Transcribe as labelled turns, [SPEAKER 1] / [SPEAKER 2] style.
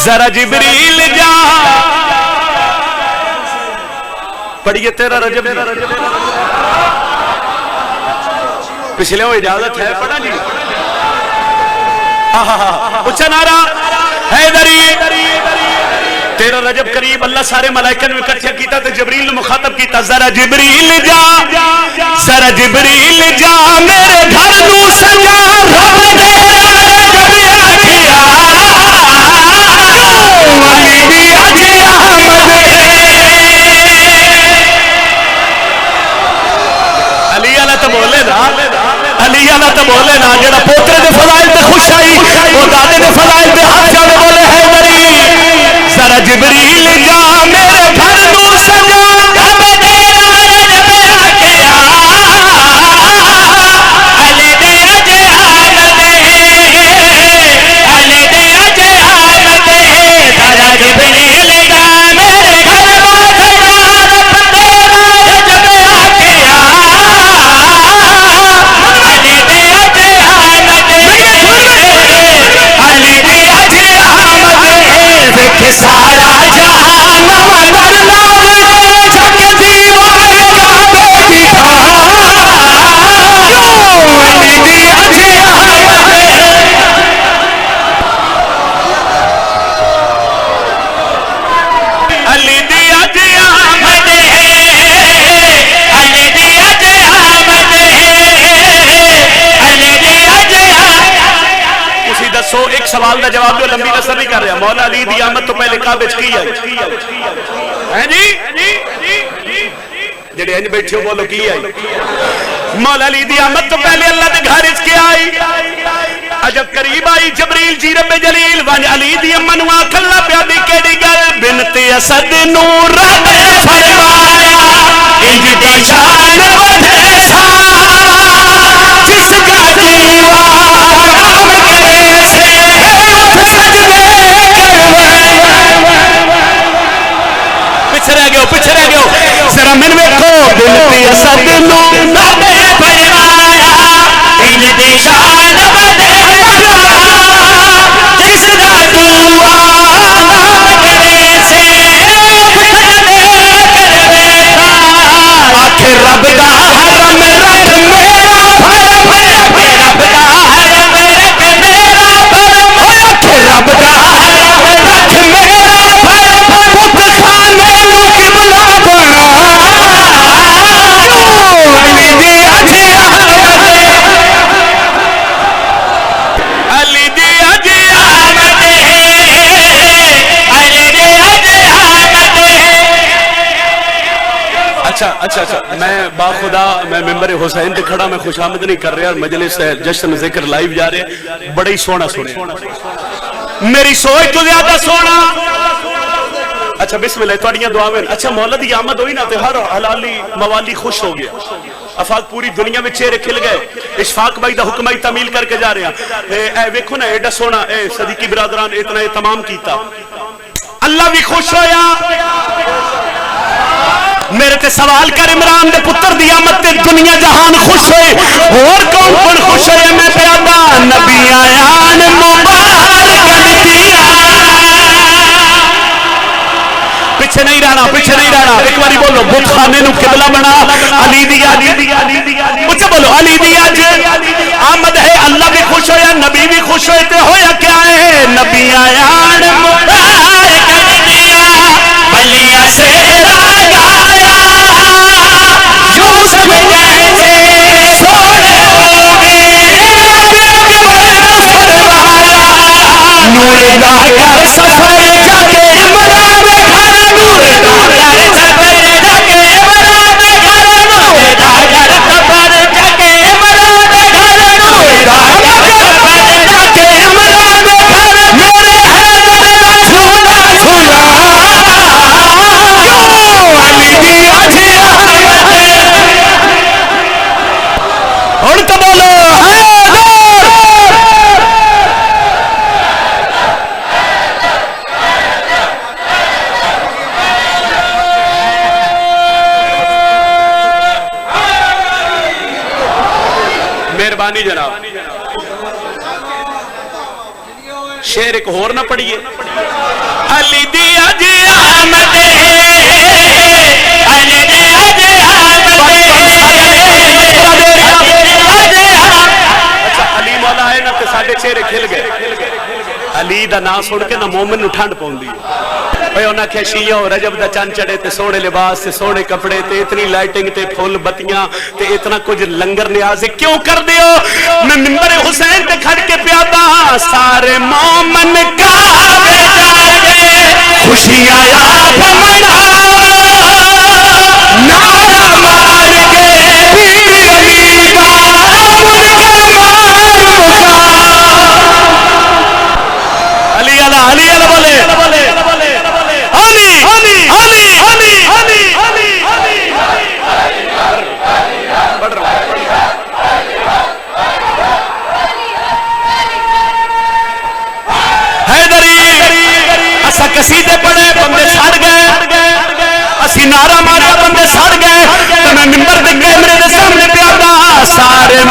[SPEAKER 1] ذرا جبریل جا پڑھیے تیرا رجب پچھلے وہ اجازت ہے پڑھا جی اچھا نعرہ حیدری تیرا رجب قریب اللہ سارے ملائکہ نے اکٹھا کیتا تو جبریل نے مخاطب کیتا ذرا جبریل جا میرے گھر نو سجا رب دے رجب آکھیا علی دی اج احمد علی والا تو بولے نا علی والا تو بولے نا جڑا پوترے دے فضائل تے خوش آئی وہ دادے دے فضائل تے ہاتھ جانے بولے حیدری ذرا جبریل جا میرے گھر نو سجا رب دے رجب آکھیا علی دے اج احمد علی دے اج احمد ذرا جبریل جا میرے گھر نو سجا رب دے رجب آکھیا علی دے اج احمد علی دے اج احمد دیکھ سارا جہان نظر لاوے جگ دیوان کعبے دی تھاں علی دی اج احمد علی دی اج احمد علی دی اج احمد علی دی اج تسی دسو ایک سوال دا جواب جو لمبی نظر نہیں کر رہا مولا علی دی آمد تو پہلے کعبے وچ کی آئی ہیں جی جڑے انج بیٹھے ہو بولو کی آئی مولا علی دی آمد تو پہلے اللہ دے گھر وچ کی آئی عجب قریب آئی جبریل جی رب جلیل ون علی دی امن آکھ اللہ پیا دی کیڑی گل بنت اسد نور رب فرمایا انج دی شان ودھے سا جس کا دیوان کرے سے سجدے کروائے پیچھے رہ گئے ذرا من ویکھو بنت اسد نور رب فرمایا انج دی شان ودھے جس دا دیوان کرے سے سجدے کروائے آخر رب دا حرم رکھ میرا بھرم رب دا حرم رکھ میرا بھرم آخر رب دا حرم رکھ میرا بھرم بت خانے نو قبلہ بنا علی دی اج احمد علی دی اج احمد علی دی اج احمد اچھا میں باخدا میں ممبر حسین تے کھڑا میں خوش آمد نہیں کر رہا مجلس جشن ذکر لائیو جا رہے بڑی سونا سنے میری سوچ تو زیادہ سونا اچھا بسم اللہ توڑیاں دعاویں اچھا مولا دی آمد ہوئی نا تے ہر حلالی موالی خوش ہو گیا افاق پوری دنیا میں چہرے کھل گئے اشفاق بھائی دا حکم آئی تعمیل کر کے جا رہے ہیں اے ویکھو نا ایڈا سونا اے صدیقی برادران اتنا اہتمام کیتا اللہ بھی خوش ہویا میرے تے سوال کر عمران دے پتر دی آمد تے دنیا جہان خوش ہوئے اور کون کون خوش ہوئے میں پیادا نبی آیان مبارکن دیا پیچھے نہیں رہنا ایک باری بولو بت خانے نو قبلہ بنا علی دی اج مجھے بولو علی دی اج آمد ہے اللہ بھی خوش ہویا نبی بھی خوش ہوئے تے ہویا کیا ہے نبی آیان مبارکن دیا بلیہ سے راگایا یوسف جیسے سونے ہوگی فرمایا نور دا کر سفر جاکے عمران گھر نور دا کر سفر جاکے عمران گھر نور دا کر سفر جاکے عمران گھر نور دا کر سفر جاکے عمران گھر میرے حیدر دا سونا سنا علی دی اج احمد اور تو بولو مہربانی جناب شعر ایک اور نہ پڑھیے علی دی اج آمد علی دی اج علی مولا ہے نا تے ساڈے چہرے کھل گئے علی دا نام سن کے نا مومن نو ٹھنڈ پوندی ہے بھئی انہاں کہ شیعہ رجب دا چند چڑھے تے سونے لباس تے سونے کپڑے تے اتنی لائٹنگ تے پھول بتیاں تے اتنا کچھ لنگر نیازی کیوں کر دیو میں منبر حسین تے کھڑ کے پیادا سارے مومن کعبے جا گے خوشیاں آپ مناؤ نعرہ مار کے پیر علی علی علی بولے علی علی علی علی علی حیدری اسا قصیدے پڑھے بندے سڑ گئے اسی نعرہ مارا بندے سڑ گئے تے میں منبر تے کیمرے دے سامنے پیادا سارے